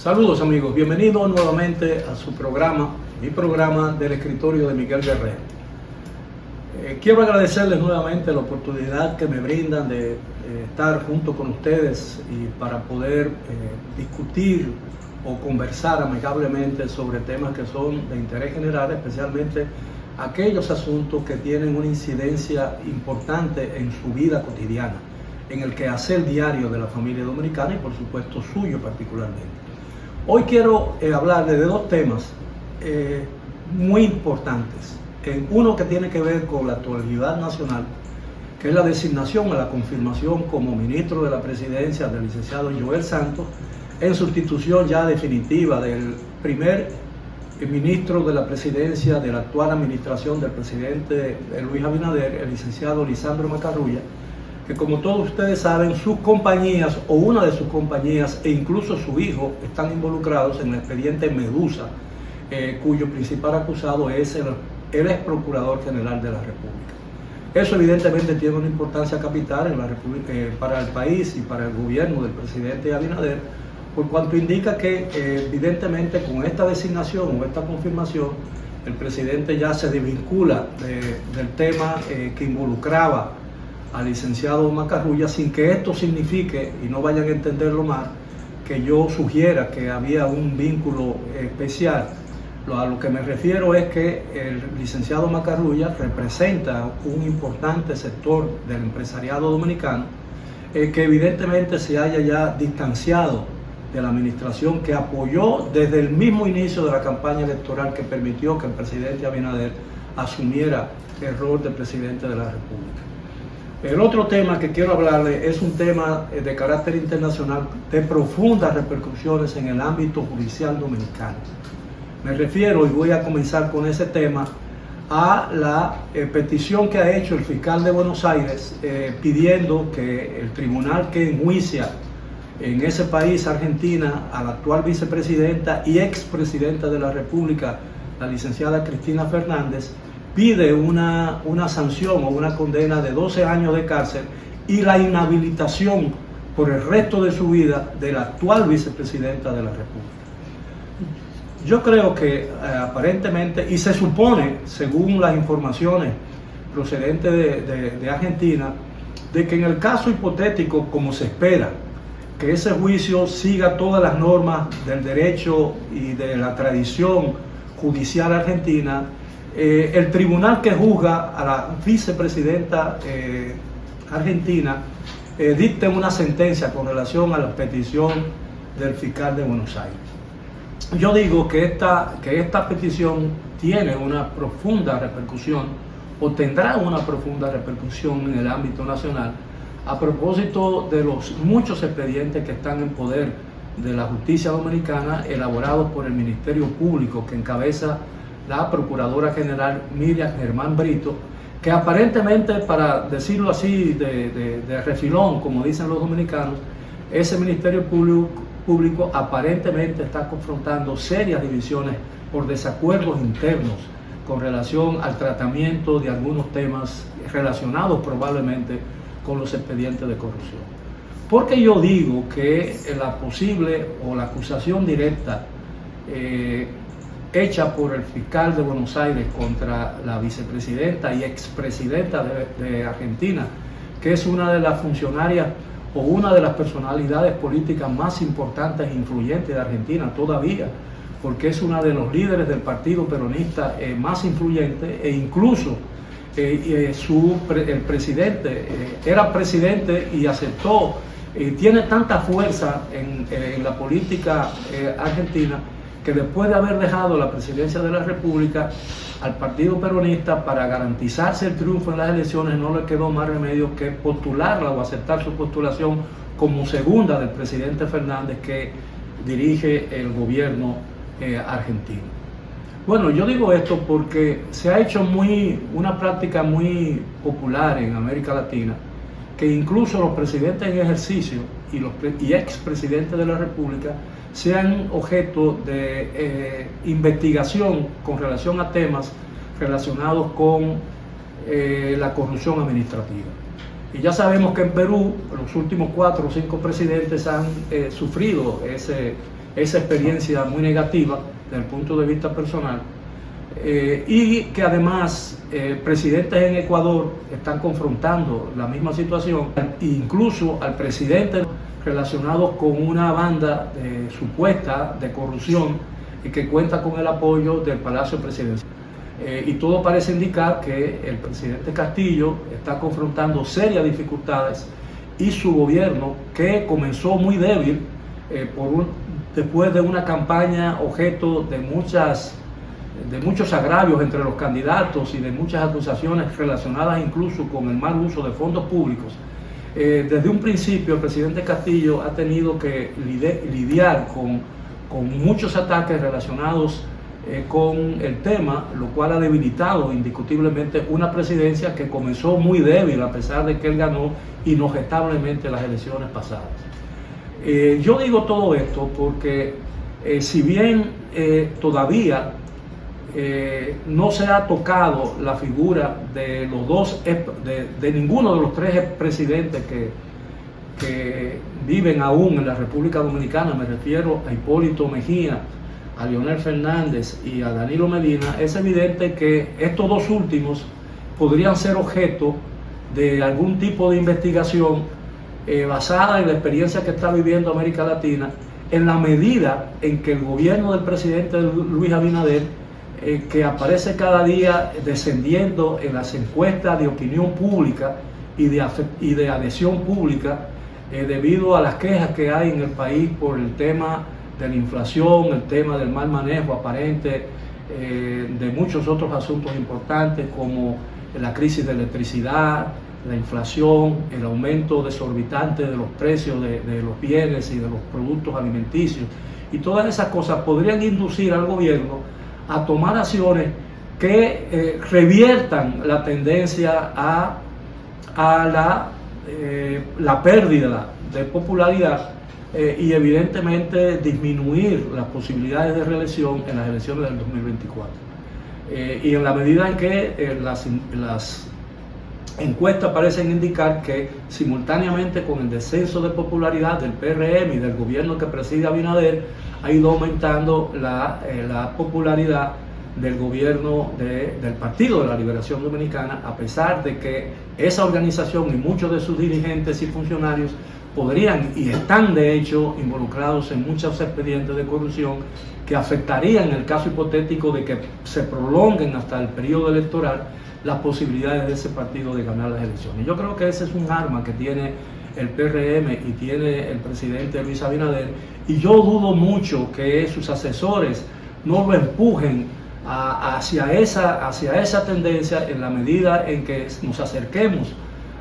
Saludos amigos, bienvenidos nuevamente a su programa, mi programa del escritorio de Miguel Guerrero. Quiero agradecerles nuevamente la oportunidad que me brindan de estar junto con ustedes y para poder discutir o conversar amigablemente sobre temas que son de interés general, especialmente aquellos asuntos que tienen una incidencia importante en su vida cotidiana, en el quehacer diario de la familia dominicana y por supuesto suyo particularmente. Hoy quiero hablarles de dos temas muy importantes. Uno que tiene que ver con la actualidad nacional, que es la designación o la confirmación como ministro de la presidencia del licenciado Joel Santos, en sustitución ya definitiva del primer ministro de la presidencia de la actual administración del presidente Luis Abinader, el licenciado Lisandro Macarrulla, que como todos ustedes saben, sus compañías o una de sus compañías e incluso su hijo están involucrados en el expediente Medusa, cuyo principal acusado es el ex procurador general de la República. Eso evidentemente tiene una importancia capital en la República, para el país y para el gobierno del presidente Abinader, por cuanto indica que evidentemente con esta designación o esta confirmación el presidente ya se desvincula del tema que involucraba al licenciado Macarrulla, sin que esto signifique, y no vayan a entenderlo mal, que yo sugiera que había un vínculo especial. A lo que me refiero es que el licenciado Macarrulla representa un importante sector del empresariado dominicano que evidentemente se haya ya distanciado de la administración que apoyó desde el mismo inicio de la campaña electoral que permitió que el presidente Abinader asumiera el rol de presidente de la República. El otro tema que quiero hablarles es un tema de carácter internacional de profundas repercusiones en el ámbito judicial dominicano. Me refiero, y voy a comenzar con ese tema, a la petición que ha hecho el fiscal de Buenos Aires pidiendo que el tribunal que enjuicia en ese país, Argentina, a la actual vicepresidenta y expresidenta de la República, la licenciada Cristina Fernández, pide una sanción o una condena de 12 años de cárcel y la inhabilitación por el resto de su vida de la actual vicepresidenta de la República. Yo creo que aparentemente, y se supone, según las informaciones procedentes de Argentina, de que en el caso hipotético, como se espera, que ese juicio siga todas las normas del derecho y de la tradición judicial argentina, el tribunal que juzga a la vicepresidenta argentina dicte una sentencia con relación a la petición del fiscal de Buenos Aires. Yo digo que esta petición tiene una profunda repercusión o tendrá una profunda repercusión en el ámbito nacional a propósito de los muchos expedientes que están en poder de la justicia dominicana elaborados por el Ministerio Público que encabeza la Procuradora General Miriam Germán Brito, que aparentemente, para decirlo así de refilón, como dicen los dominicanos, ese Ministerio Público aparentemente está confrontando serias divisiones por desacuerdos internos con relación al tratamiento de algunos temas relacionados probablemente con los expedientes de corrupción. Porque yo digo que la posible o la acusación directa hecha por el fiscal de Buenos Aires contra la vicepresidenta y expresidenta de Argentina, que es una de las funcionarias o una de las personalidades políticas más importantes e influyentes de Argentina todavía, porque es una de los líderes del partido peronista más influyente, e incluso el presidente era presidente y aceptó, tiene tanta fuerza en la política argentina, que después de haber dejado la presidencia de la República al partido peronista para garantizarse el triunfo en las elecciones, no le quedó más remedio que postularla o aceptar su postulación como segunda del presidente Fernández, que dirige el gobierno argentino. Bueno, yo digo esto porque se ha hecho una práctica muy popular en América Latina, que incluso los presidentes en ejercicio y expresidentes de la República sean objeto de investigación con relación a temas relacionados con la corrupción administrativa. Y ya sabemos que en Perú los últimos 4 o 5 presidentes han sufrido esa experiencia muy negativa desde el punto de vista personal, y que además presidentes en Ecuador están confrontando la misma situación, incluso al presidente relacionado con una banda supuesta de corrupción y que cuenta con el apoyo del Palacio Presidencial. Y todo parece indicar que el presidente Castillo está confrontando serias dificultades y su gobierno, que comenzó muy débil después de una campaña objeto de muchos agravios entre los candidatos y de muchas acusaciones relacionadas incluso con el mal uso de fondos públicos. Desde un principio el presidente Castillo ha tenido que lidiar con muchos ataques relacionados con el tema, lo cual ha debilitado indiscutiblemente una presidencia que comenzó muy débil a pesar de que él ganó inogestablemente las elecciones pasadas. Yo digo todo esto porque si bien todavía no se ha tocado la figura de de ninguno de los tres presidentes que viven aún en la República Dominicana, me refiero a Hipólito Mejía, a Leonel Fernández y a Danilo Medina, es evidente que estos dos últimos podrían ser objeto de algún tipo de investigación basada en la experiencia que está viviendo América Latina, en la medida en que el gobierno del presidente Luis Abinader, que aparece cada día descendiendo en las encuestas de opinión pública y de adhesión pública, debido a las quejas que hay en el país por el tema de la inflación, el tema del mal manejo aparente de muchos otros asuntos importantes como la crisis de electricidad, la inflación, el aumento desorbitante de los precios de los bienes y de los productos alimenticios, y todas esas cosas podrían inducir al gobierno a tomar acciones que reviertan la tendencia a la pérdida de popularidad y evidentemente disminuir las posibilidades de reelección en las elecciones del 2024. Y en la medida en que las encuestas parecen indicar que simultáneamente con el descenso de popularidad del PRM y del gobierno que preside Abinader, ha ido aumentando la popularidad del gobierno del Partido de la Liberación Dominicana, a pesar de que esa organización y muchos de sus dirigentes y funcionarios podrían y están de hecho involucrados en muchos expedientes de corrupción que afectarían, en el caso hipotético de que se prolonguen hasta el periodo electoral, las posibilidades de ese partido de ganar las elecciones. Yo creo que ese es un arma que tiene el PRM y tiene el presidente Luis Abinader, y yo dudo mucho que sus asesores no lo empujen hacia esa tendencia en la medida en que nos acerquemos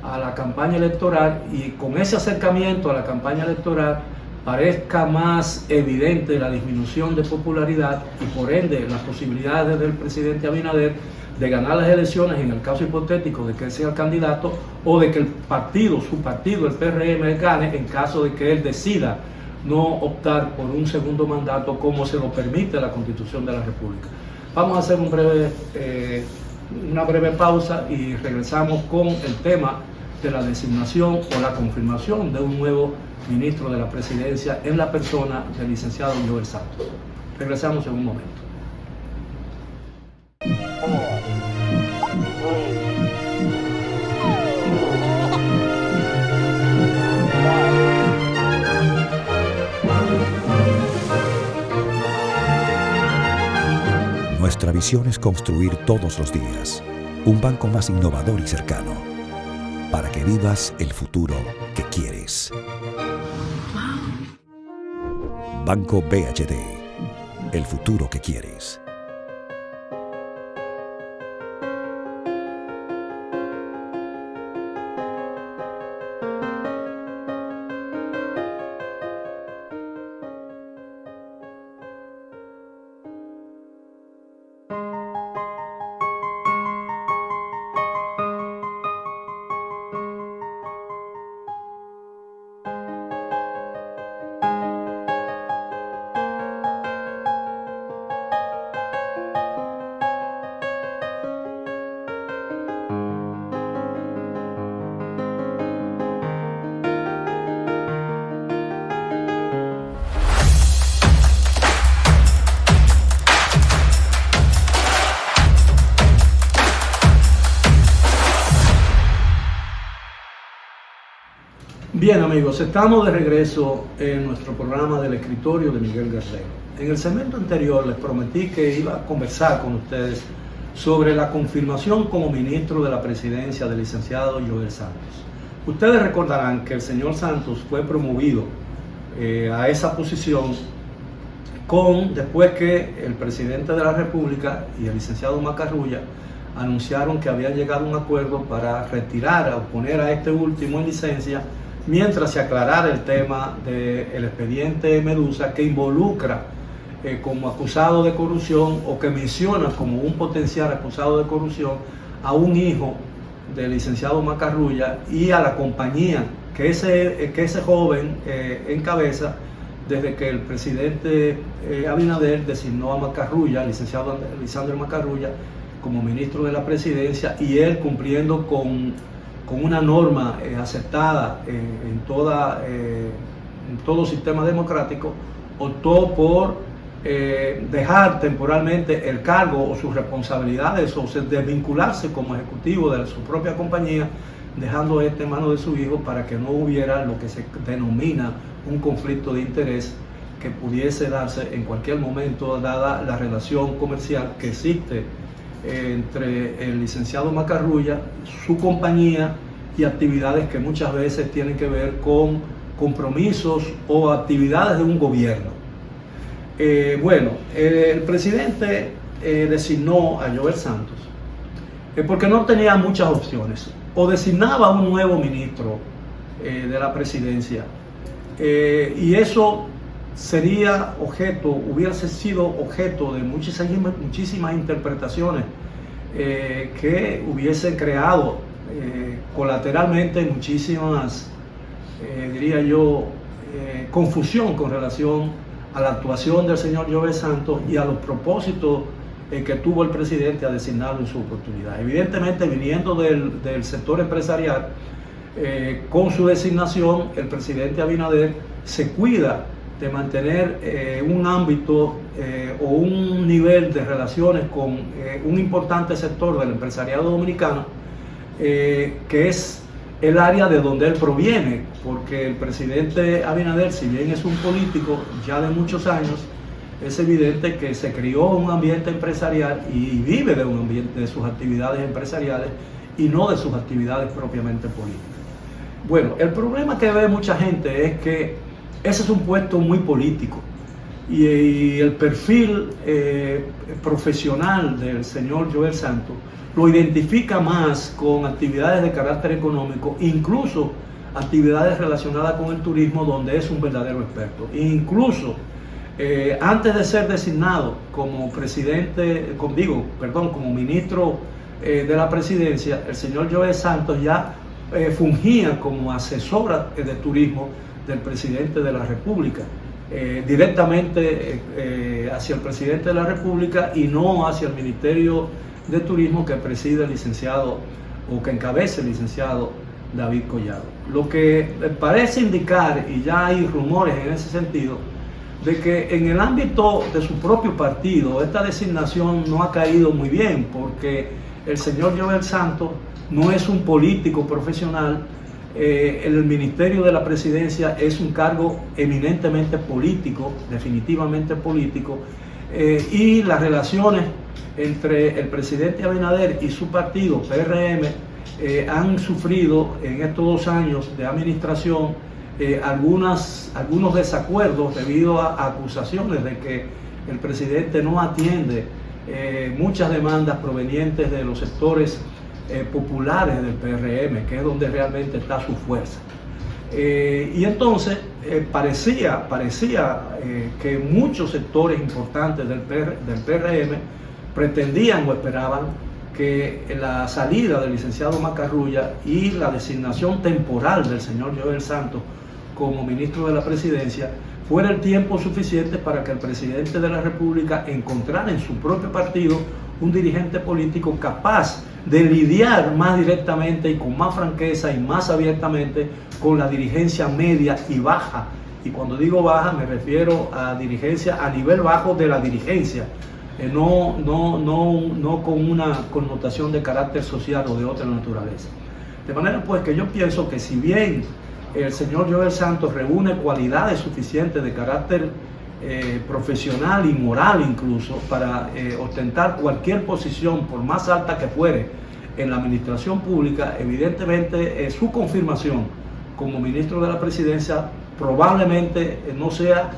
a la campaña electoral, y con ese acercamiento a la campaña electoral parezca más evidente la disminución de popularidad y por ende las posibilidades del presidente Abinader de ganar las elecciones en el caso hipotético de que él sea el candidato, o de que su partido, el PRM, gane en caso de que él decida no optar por un segundo mandato como se lo permite la Constitución de la República. Vamos a hacer una breve pausa y regresamos con el tema de la designación o la confirmación de un nuevo ministro de la Presidencia en la persona del licenciado Joel Santos. Regresamos en un momento. Nuestra visión es construir todos los días un banco más innovador y cercano para que vivas el futuro que quieres. Banco BHD, el futuro que quieres. Bien amigos, estamos de regreso en nuestro programa del escritorio de Miguel Guerrero. En el segmento anterior les prometí que iba a conversar con ustedes sobre la confirmación como ministro de la presidencia del licenciado Joel Santos. Ustedes recordarán que el señor Santos fue promovido a esa posición después que el presidente de la República y el licenciado Macarrulla anunciaron que habían llegado a un acuerdo para retirar o poner a este último en licencia mientras se aclarara el tema del expediente Medusa, que involucra como acusado de corrupción, o que menciona como un potencial acusado de corrupción a un hijo del licenciado Macarrulla y a la compañía que ese joven encabeza desde que el presidente Abinader designó a Macarrulla, al licenciado Lisandro Macarrulla, como ministro de la presidencia, y él, cumpliendo con una norma aceptada en todo sistema democrático, optó por dejar temporalmente el cargo o sus responsabilidades, o desvincularse como ejecutivo de su propia compañía, dejando esto en manos de su hijo para que no hubiera lo que se denomina un conflicto de interés que pudiese darse en cualquier momento, dada la relación comercial que existe entre el licenciado Macarrulla, su compañía, y actividades que muchas veces tienen que ver con compromisos o actividades de un gobierno. El presidente designó a Joel Santos porque no tenía muchas opciones. O designaba un nuevo ministro de la presidencia, y eso hubiese sido objeto de muchísimas interpretaciones que hubiesen creado colateralmente muchísimas, diría yo, confusión con relación a la actuación del señor Joel Santos y a los propósitos que tuvo el presidente a designarlo en su oportunidad. Evidentemente, viniendo del sector empresarial, con su designación, el presidente Abinader se cuida de mantener un ámbito o un nivel de relaciones con un importante sector del empresariado dominicano, que es el área de donde él proviene, porque el presidente Abinader, si bien es un político ya de muchos años, es evidente que se crió en un ambiente empresarial y vive de un ambiente de sus actividades empresariales y no de sus actividades propiamente políticas. Bueno, el problema que ve mucha gente es que ese es un puesto muy político, y el perfil profesional del señor Joel Santos lo identifica más con actividades de carácter económico, incluso actividades relacionadas con el turismo, donde es un verdadero experto. Incluso antes de ser designado como como ministro de la presidencia, el señor Joel Santos ya fungía como asesora de turismo del presidente de la República, directamente hacia el presidente de la República y no hacia el Ministerio de Turismo que preside el licenciado, o que encabeza el licenciado David Collado. Lo que parece indicar, y ya hay rumores en ese sentido, de que en el ámbito de su propio partido esta designación no ha caído muy bien, porque el señor Joel Santos no es un político profesional. El Ministerio de la Presidencia es un cargo eminentemente político, definitivamente político, y las relaciones entre el presidente Abinader y su partido, PRM, han sufrido en estos 2 años de administración algunos desacuerdos debido a acusaciones de que el presidente no atiende muchas demandas provenientes de los sectores populares del PRM, que es donde realmente está su fuerza. Y entonces parecía que muchos sectores importantes del PRM pretendían o esperaban que la salida del licenciado Macarrulla y la designación temporal del señor Joel Santos como ministro de la presidencia fuera el tiempo suficiente para que el presidente de la República encontrara en su propio partido un dirigente político capaz de lidiar más directamente y con más franqueza y más abiertamente con la dirigencia media y baja. Y cuando digo baja me refiero a dirigencia a nivel bajo de la dirigencia, no con una connotación de carácter social o de otra naturaleza. De manera pues que yo pienso que si bien el señor Joel Santos reúne cualidades suficientes de carácter profesional y moral incluso para ostentar cualquier posición, por más alta que fuere, en la administración pública. Evidentemente su confirmación como ministro de la Presidencia probablemente no sea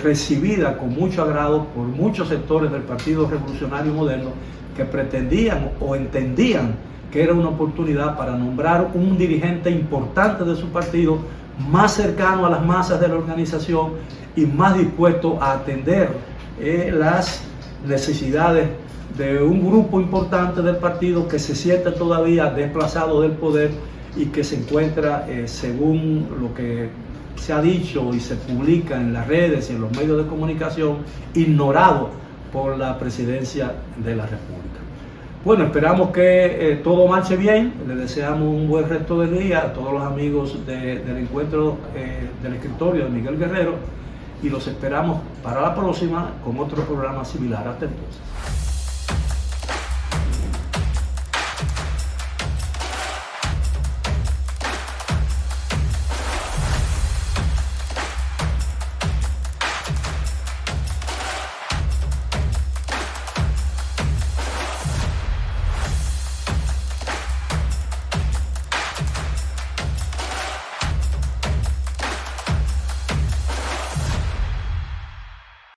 recibida con mucho agrado por muchos sectores del Partido Revolucionario Moderno, que pretendían o entendían que era una oportunidad para nombrar un dirigente importante de su partido, más cercano a las masas de la organización y más dispuesto a atender las necesidades de un grupo importante del partido que se siente todavía desplazado del poder y que se encuentra, según lo que se ha dicho y se publica en las redes y en los medios de comunicación, ignorado por la Presidencia de la República. Bueno, esperamos que todo marche bien. Les deseamos un buen resto del día a todos los amigos del encuentro del escritorio de Miguel Guerrero, y los esperamos para la próxima con otro programa similar. Hasta entonces.